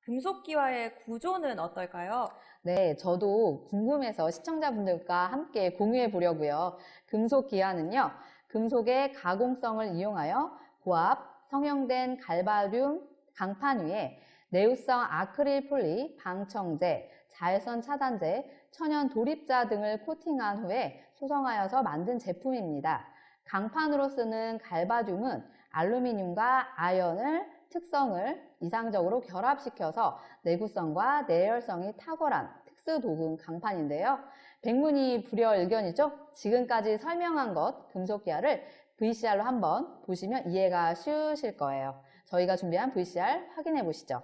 금속기와의 구조는 어떨까요? 네, 저도 궁금해서 시청자분들과 함께 공유해 보려고요. 금속기와는요, 금속의 가공성을 이용하여 고압, 성형된 갈바륨 강판 위에 내구성 아크릴 폴리, 방청제, 자외선 차단제, 천연 도립자 등을 코팅한 후에 소성하여서 만든 제품입니다. 강판으로 쓰는 갈바륨은 알루미늄과 아연을 특성을 이상적으로 결합시켜서 내구성과 내열성이 탁월한 특수 도금 강판인데요. 백문이 불여일견이죠? 지금까지 설명한 것 금속기와를 VCR로 한번 보시면 이해가 쉬우실 거예요. 저희가 준비한 VCR 확인해 보시죠.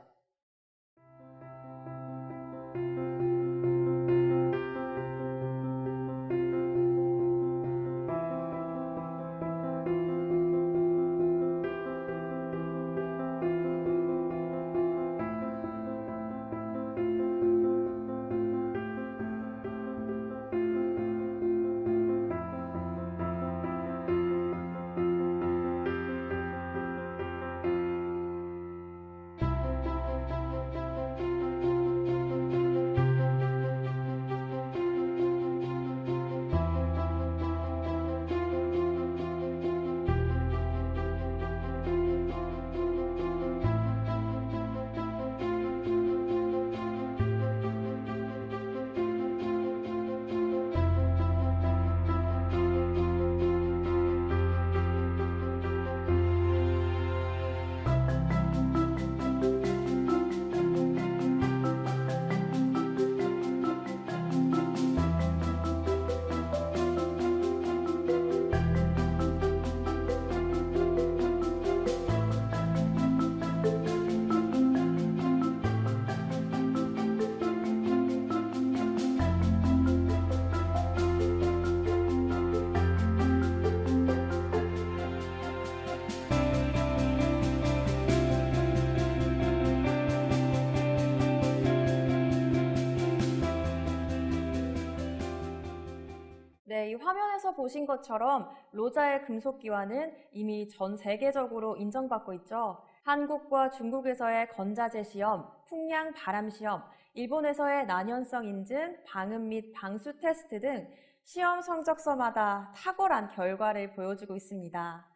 네, 이 화면에서 보신 것처럼 로자의 금속기와는 이미 전 세계적으로 인정받고 있죠. 한국과 중국에서의 건자재 시험, 풍량 바람 시험, 일본에서의 난연성 인증, 방음 및 방수 테스트 등 시험 성적서마다 탁월한 결과를 보여주고 있습니다.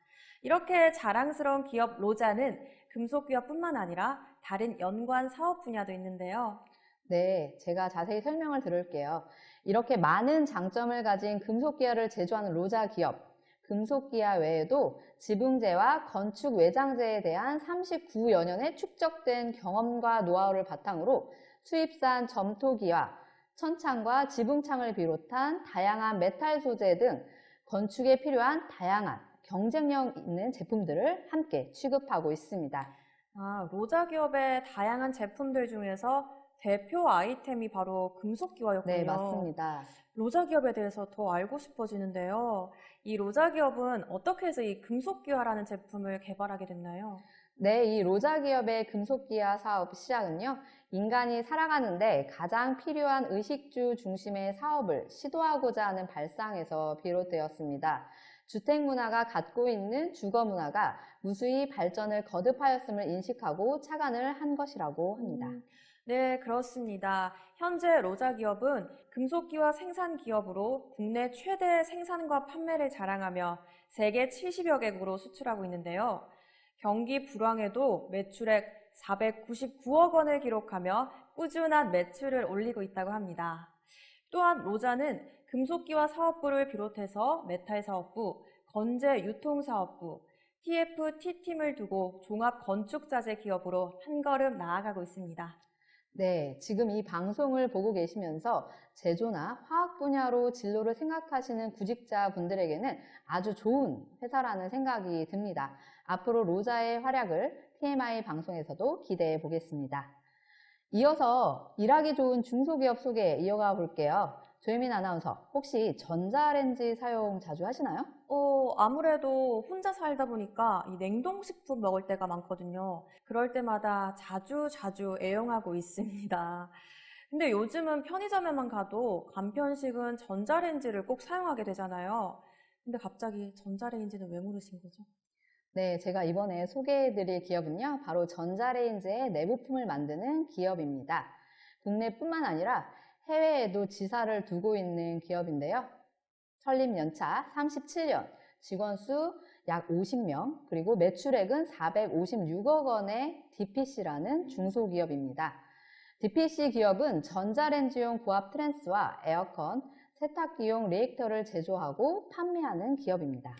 이렇게 자랑스러운 기업 로자는 금속기와뿐만 아니라 다른 연관 사업 분야도 있는데요. 네, 제가 자세히 설명을 드릴게요. 이렇게 많은 장점을 가진 금속기와를 제조하는 로자 기업, 금속기와 외에도 지붕재와 건축 외장재에 대한 39여 년의 축적된 경험과 노하우를 바탕으로 수입산 점토기와 천창과 지붕창을 비롯한 다양한 메탈 소재 등 건축에 필요한 다양한 경쟁력 있는 제품들을 함께 취급하고 있습니다. 로자 기업의 다양한 제품들 중에서 대표 아이템이 바로 금속기와였군요. 네, 맞습니다. 로자 기업에 대해서 더 알고 싶어지는데요. 이 로자 기업은 어떻게 해서 이 금속기와라는 제품을 개발하게 됐나요? 네, 이 로자 기업의 금속기와 사업 시작은요, 인간이 살아가는데 가장 필요한 의식주 중심의 사업을 시도하고자 하는 발상에서 비롯되었습니다. 주택 문화가 갖고 있는 주거 문화가 무수히 발전을 거듭하였음을 인식하고 착안을 한 것이라고 합니다. 네, 그렇습니다. 현재 로자 기업은 금속기와 생산 기업으로 국내 최대 생산과 판매를 자랑하며 세계 70여 개국으로 수출하고 있는데요. 경기 불황에도 매출액 499억 원을 기록하며 꾸준한 매출을 올리고 있다고 합니다. 또한 로자는 금속기와 사업부를 비롯해서 메탈 사업부, 건재 유통 사업부, TFT팀을 두고 종합 건축자재 기업으로 한 걸음 나아가고 있습니다. 네, 지금 이 방송을 보고 계시면서 제조나 화학 분야로 진로를 생각하시는 구직자 분들에게는 아주 좋은 회사라는 생각이 듭니다. 앞으로 로자의 활약을 TMI 방송에서도 기대해 보겠습니다. 이어서 일하기 좋은 중소기업 소개 이어가 볼게요. 조혜민 아나운서, 혹시 전자레인지 사용 자주 하시나요? 아무래도 혼자 살다 보니까 이 냉동식품 먹을 때가 많거든요. 그럴 때마다 자주 애용하고 있습니다. 근데 요즘은 편의점에만 가도 간편식은 전자레인지를 꼭 사용하게 되잖아요. 근데 갑자기 전자레인지는 왜 물으신 거죠? 네, 제가 이번에 소개해드릴 기업은요, 바로 전자레인지의 내부품을 만드는 기업입니다. 국내뿐만 아니라 해외에도 지사를 두고 있는 기업인데요. 설립 연차 37년, 직원 수 약 50명, 그리고 매출액은 456억 원의 DPC라는 중소기업입니다. DPC 기업은 전자레인지용 고압 트랜스와 에어컨, 세탁기용 리액터를 제조하고 판매하는 기업입니다.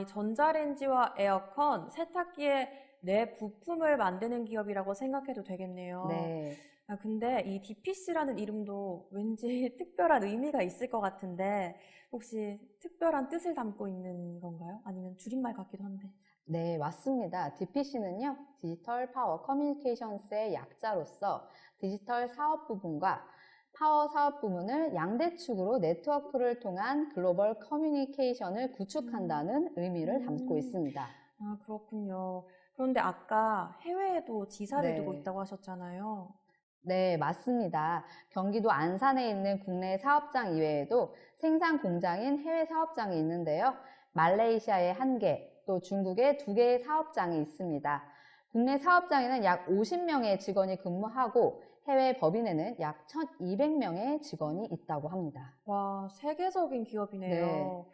이 전자레인지와 에어컨, 세탁기의 내 부품을 만드는 기업이라고 생각해도 되겠네요. 네. 근데 이 DPC라는 이름도 왠지 특별한 의미가 있을 것 같은데 혹시 특별한 뜻을 담고 있는 건가요? 아니면 줄임말 같기도 한데. 네, 맞습니다. DPC는요, 디지털 파워 커뮤니케이션스의 약자로서 디지털 사업 부분과 파워 사업 부문을 양대축으로 네트워크를 통한 글로벌 커뮤니케이션을 구축한다는 의미를 담고 있습니다. 그렇군요. 그런데 아까 해외에도 지사를 두고 네. 있다고 하셨잖아요. 네, 맞습니다. 경기도 안산에 있는 국내 사업장 이외에도 생산 공장인 해외 사업장이 있는데요. 말레이시아에 1개, 또 중국에 2개의 사업장이 있습니다. 국내 사업장에는 약 50명의 직원이 근무하고 해외 법인에는 약 1,200명의 직원이 있다고 합니다. 와, 세계적인 기업이네요. 네.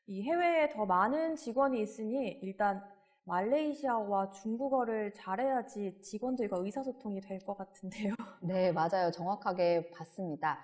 이 해외에 더 많은 직원이 있으니 일단 말레이시아와 중국어를 잘해야지 직원들과 의사소통이 될 것 같은데요. 네, 맞아요. 정확하게 봤습니다.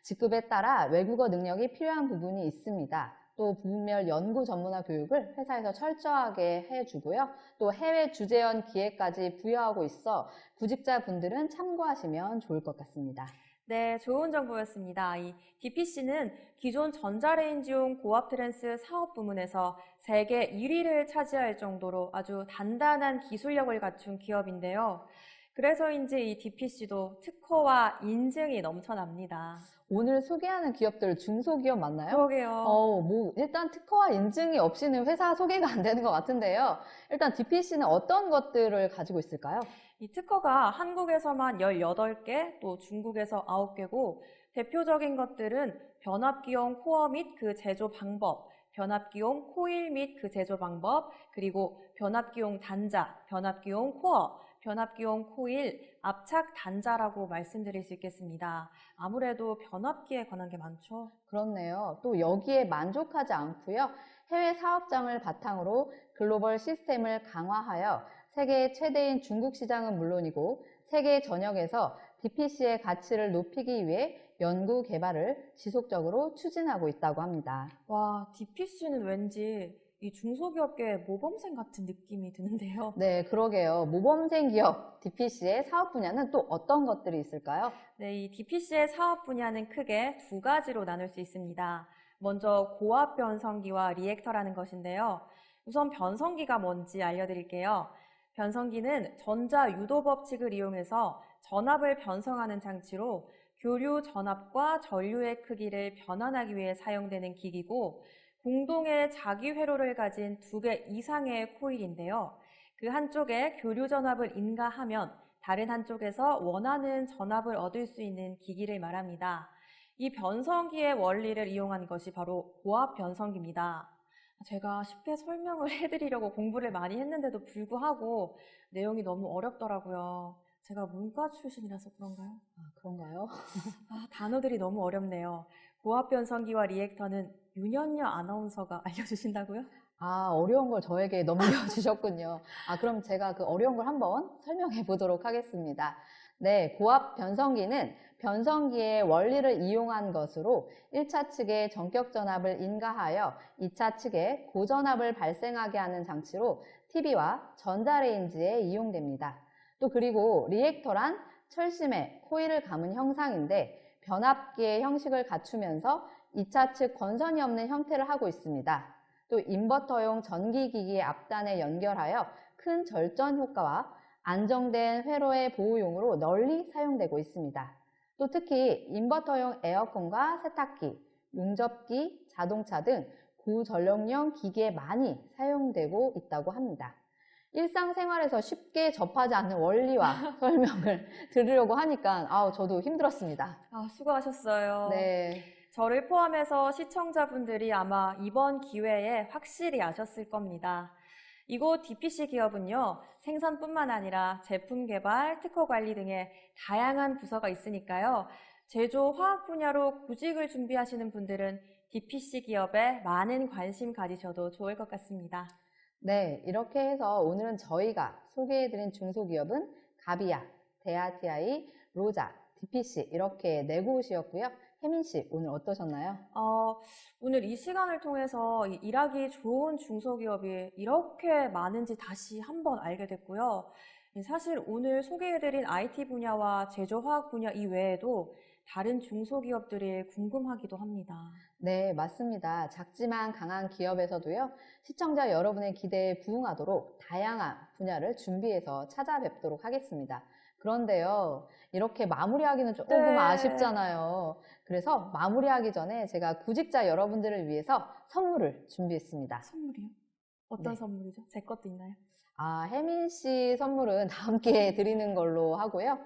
직급에 따라 외국어 능력이 필요한 부분이 있습니다. 또 부문별 연구 전문화 교육을 회사에서 철저하게 해주고요. 또 해외 주재원 기회까지 부여하고 있어 구직자분들은 참고하시면 좋을 것 같습니다. 네, 좋은 정보였습니다. 이 DPC는 기존 전자레인지용 고압 트랜스 사업 부문에서 세계 1위를 차지할 정도로 아주 단단한 기술력을 갖춘 기업인데요. 그래서인지 이 DPC도 특허와 인증이 넘쳐납니다. 오늘 소개하는 기업들 중소기업 맞나요? 그러게요. 일단 특허와 인증이 없이는 회사 소개가 안 되는 것 같은데요. 일단 DPC는 어떤 것들을 가지고 있을까요? 이 특허가 한국에서만 18개, 또 중국에서 9개고 대표적인 것들은 변압기용 코어 및 그 제조 방법, 변압기용 코일 및 그 제조 방법, 그리고 변압기용 단자, 변압기용 코어, 변압기용 코일, 압착 단자라고 말씀드릴 수 있겠습니다. 아무래도 변압기에 관한 게 많죠. 그렇네요. 또 여기에 만족하지 않고요. 해외 사업장을 바탕으로 글로벌 시스템을 강화하여 세계 최대인 중국 시장은 물론이고 세계 전역에서 DPC의 가치를 높이기 위해 연구 개발을 지속적으로 추진하고 있다고 합니다. 와, DPC는 왠지 이 중소기업계 모범생 같은 느낌이 드는데요. 네, 그러게요. 모범생 기업 DPC의 사업 분야는 또 어떤 것들이 있을까요? 네, 이 DPC의 사업 분야는 크게 두 가지로 나눌 수 있습니다. 먼저 고압 변성기와 리액터라는 것인데요. 우선 변성기가 뭔지 알려드릴게요. 변성기는 전자 유도 법칙을 이용해서 전압을 변성하는 장치로 교류 전압과 전류의 크기를 변환하기 위해 사용되는 기기고 공동의 자기 회로를 가진 2개 이상의 코일인데요. 그 한쪽에 교류 전압을 인가하면 다른 한쪽에서 원하는 전압을 얻을 수 있는 기기를 말합니다. 이 변성기의 원리를 이용한 것이 바로 고압 변성기입니다. 제가 쉽게 설명을 해드리려고 공부를 많이 했는데도 불구하고 내용이 너무 어렵더라고요. 제가 문과 출신이라서 그런가요? 그런가요? 단어들이 너무 어렵네요. 고압 변성기와 리액터는 윤현녀 아나운서가 알려주신다고요? 어려운 걸 저에게 넘겨주셨군요. 그럼 제가 그 어려운 걸 한번 설명해 보도록 하겠습니다. 네, 고압 변성기는 변성기의 원리를 이용한 것으로 1차 측에 전격 전압을 인가하여 2차 측에 고전압을 발생하게 하는 장치로 TV와 전자레인지에 이용됩니다. 또 그리고 리액터란 철심에 코일을 감은 형상인데 변압기의 형식을 갖추면서 2차 측 건선이 없는 형태를 하고 있습니다. 또 인버터용 전기기기의 앞단에 연결하여 큰 절전 효과와 안정된 회로의 보호용으로 널리 사용되고 있습니다. 또 특히 인버터용 에어컨과 세탁기, 용접기, 자동차 등 고전력용 기기에 많이 사용되고 있다고 합니다. 일상생활에서 쉽게 접하지 않는 원리와 설명을 들으려고 하니까 저도 힘들었습니다. 수고하셨어요. 네. 저를 포함해서 시청자분들이 아마 이번 기회에 확실히 아셨을 겁니다. 이곳 DPC 기업은요, 생산뿐만 아니라 제품 개발, 특허 관리 등의 다양한 부서가 있으니까요. 제조, 화학 분야로 구직을 준비하시는 분들은 DPC 기업에 많은 관심 가지셔도 좋을 것 같습니다. 네, 이렇게 해서 오늘은 저희가 소개해드린 중소기업은 가비아, 대아TI, 로자, DPC 이렇게 네 곳이었고요. 혜민 씨, 오늘 어떠셨나요? 오늘 이 시간을 통해서 일하기 좋은 중소기업이 이렇게 많은지 다시 한번 알게 됐고요. 사실 오늘 소개해드린 IT 분야와 제조화학 분야 이외에도 다른 중소기업들이 궁금하기도 합니다. 네, 맞습니다. 작지만 강한 기업에서도요, 시청자 여러분의 기대에 부응하도록 다양한 분야를 준비해서 찾아뵙도록 하겠습니다. 그런데요, 이렇게 마무리하기는 조금 네. 아쉽잖아요. 그래서 마무리하기 전에 제가 구직자 여러분들을 위해서 선물을 준비했습니다. 선물이요? 어떤 네. 선물이죠? 제 것도 있나요? 혜민 씨 선물은 다음 기회에 드리는 걸로 하고요.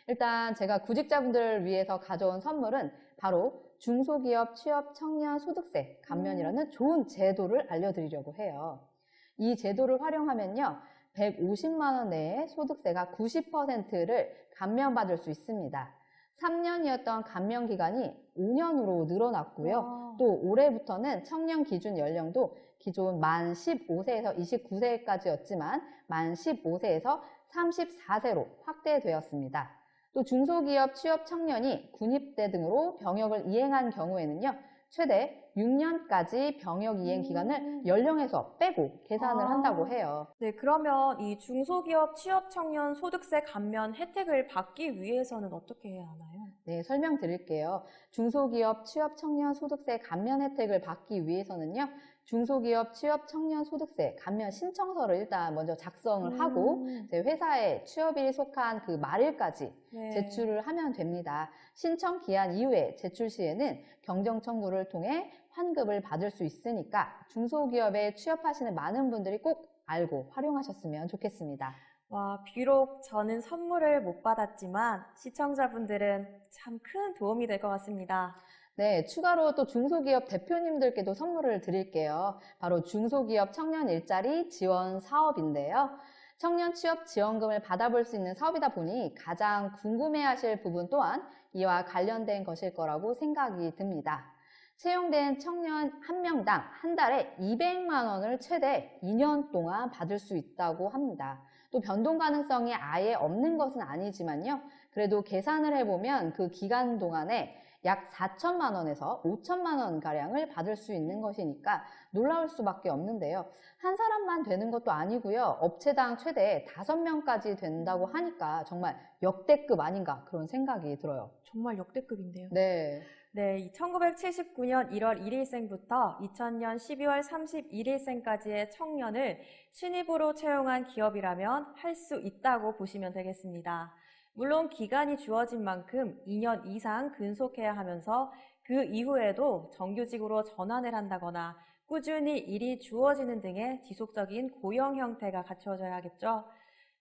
일단 제가 구직자분들을 위해서 가져온 선물은 바로 중소기업 취업 청년 소득세 감면이라는 좋은 제도를 알려드리려고 해요. 이 제도를 활용하면요, 150만 원 내에 소득세가 90%를 감면받을 수 있습니다. 3년이었던 감면 기간이 5년으로 늘어났고요. 와. 또 올해부터는 청년 기준 연령도 기존 만 15세에서 29세까지였지만 만 15세에서 34세로 확대되었습니다. 또 중소기업 취업 청년이 군입대 등으로 병역을 이행한 경우에는요, 최대 6년까지 병역 이행 기간을 연령에서 빼고 계산을 한다고 해요. 네, 그러면 이 중소기업 취업 청년 소득세 감면 혜택을 받기 위해서는 어떻게 해야 하나요? 네, 설명드릴게요. 중소기업 취업 청년 소득세 감면 혜택을 받기 위해서는요, 중소기업 취업 청년 소득세 감면 신청서를 일단 먼저 작성을 하고 이제 회사에 취업일이 속한 그 말일까지 네. 제출을 하면 됩니다. 신청 기한 이후에 제출 시에는 경정 청구를 통해 환급을 받을 수 있으니까 중소기업에 취업하시는 많은 분들이 꼭 알고 활용하셨으면 좋겠습니다. 와, 비록 저는 선물을 못 받았지만 시청자분들은 참 큰 도움이 될 것 같습니다. 네, 추가로 또 중소기업 대표님들께도 선물을 드릴게요. 바로 중소기업 청년 일자리 지원 사업인데요. 청년 취업 지원금을 받아볼 수 있는 사업이다 보니 가장 궁금해하실 부분 또한 이와 관련된 것일 거라고 생각이 듭니다. 채용된 청년 한 명당 한 달에 200만 원을 최대 2년 동안 받을 수 있다고 합니다. 또 변동 가능성이 아예 없는 것은 아니지만요. 그래도 계산을 해보면 그 기간 동안에 약 4천만 원에서 5천만 원 가량을 받을 수 있는 것이니까 놀라울 수밖에 없는데요. 한 사람만 되는 것도 아니고요. 업체당 최대 5명까지 된다고 하니까 정말 역대급 아닌가 그런 생각이 들어요. 정말 역대급인데요. 네. 네, 1979년 1월 1일생부터 2000년 12월 31일생까지의 청년을 신입으로 채용한 기업이라면 할 수 있다고 보시면 되겠습니다. 물론 기간이 주어진 만큼 2년 이상 근속해야 하면서 그 이후에도 정규직으로 전환을 한다거나 꾸준히 일이 주어지는 등의 지속적인 고용 형태가 갖춰져야겠죠.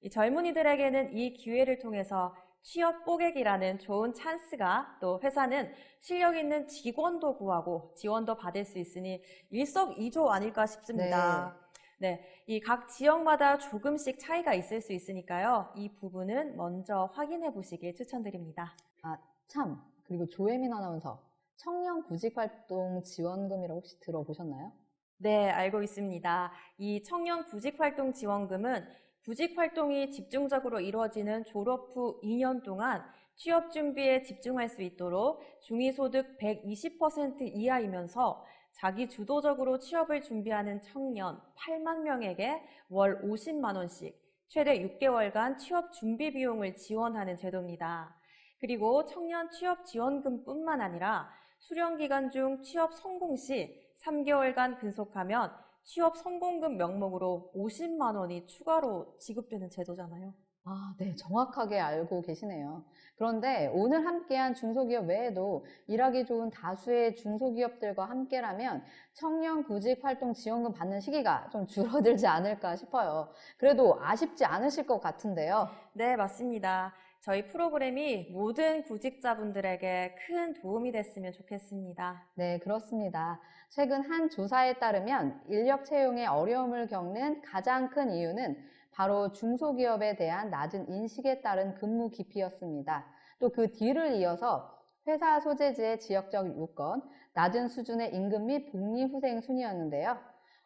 이 젊은이들에게는 이 기회를 통해서 취업 뽀개기라는 좋은 찬스가, 또 회사는 실력 있는 직원도 구하고 지원도 받을 수 있으니 일석이조 아닐까 싶습니다. 네, 이 각 지역마다 조금씩 차이가 있을 수 있으니까요. 이 부분은 먼저 확인해 보시길 추천드립니다. 참, 그리고 조혜민 아나운서, 청년 구직활동 지원금이라고 혹시 들어보셨나요? 네, 알고 있습니다. 이 청년 구직활동 지원금은 구직활동이 집중적으로 이루어지는 졸업 후 2년 동안 취업 준비에 집중할 수 있도록 중위소득 120% 이하이면서 자기 주도적으로 취업을 준비하는 청년 8만 명에게 월 50만 원씩 최대 6개월간 취업 준비 비용을 지원하는 제도입니다. 그리고 청년 취업 지원금뿐만 아니라 수령 기간 중 취업 성공 시 3개월간 근속하면 취업 성공금 명목으로 50만 원이 추가로 지급되는 제도잖아요. 아, 네, 정확하게 알고 계시네요. 그런데 오늘 함께한 중소기업 외에도 일하기 좋은 다수의 중소기업들과 함께라면 청년 구직 활동 지원금 받는 시기가 좀 줄어들지 않을까 싶어요. 그래도 아쉽지 않으실 것 같은데요. 네, 맞습니다. 저희 프로그램이 모든 구직자분들에게 큰 도움이 됐으면 좋겠습니다. 네, 그렇습니다. 최근 한 조사에 따르면 인력 채용에 어려움을 겪는 가장 큰 이유는 바로 중소기업에 대한 낮은 인식에 따른 근무 기피였습니다. 또 그 뒤를 이어서 회사 소재지의 지역적 요건, 낮은 수준의 임금 및 복리 후생 순이었는데요.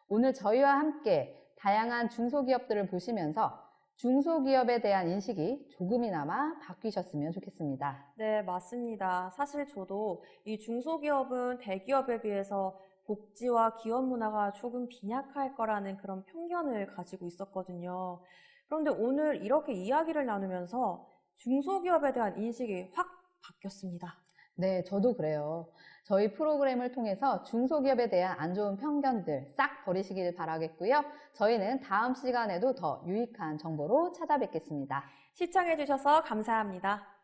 오늘 저희와 함께 다양한 중소기업들을 보시면서 중소기업에 대한 인식이 조금이나마 바뀌셨으면 좋겠습니다. 네, 맞습니다. 사실 저도 이 중소기업은 대기업에 비해서 복지와 기업 문화가 조금 빈약할 거라는 그런 편견을 가지고 있었거든요. 그런데 오늘 이렇게 이야기를 나누면서 중소기업에 대한 인식이 확 바뀌었습니다. 네, 저도 그래요. 저희 프로그램을 통해서 중소기업에 대한 안 좋은 편견들 싹 버리시길 바라겠고요. 저희는 다음 시간에도 더 유익한 정보로 찾아뵙겠습니다. 시청해주셔서 감사합니다.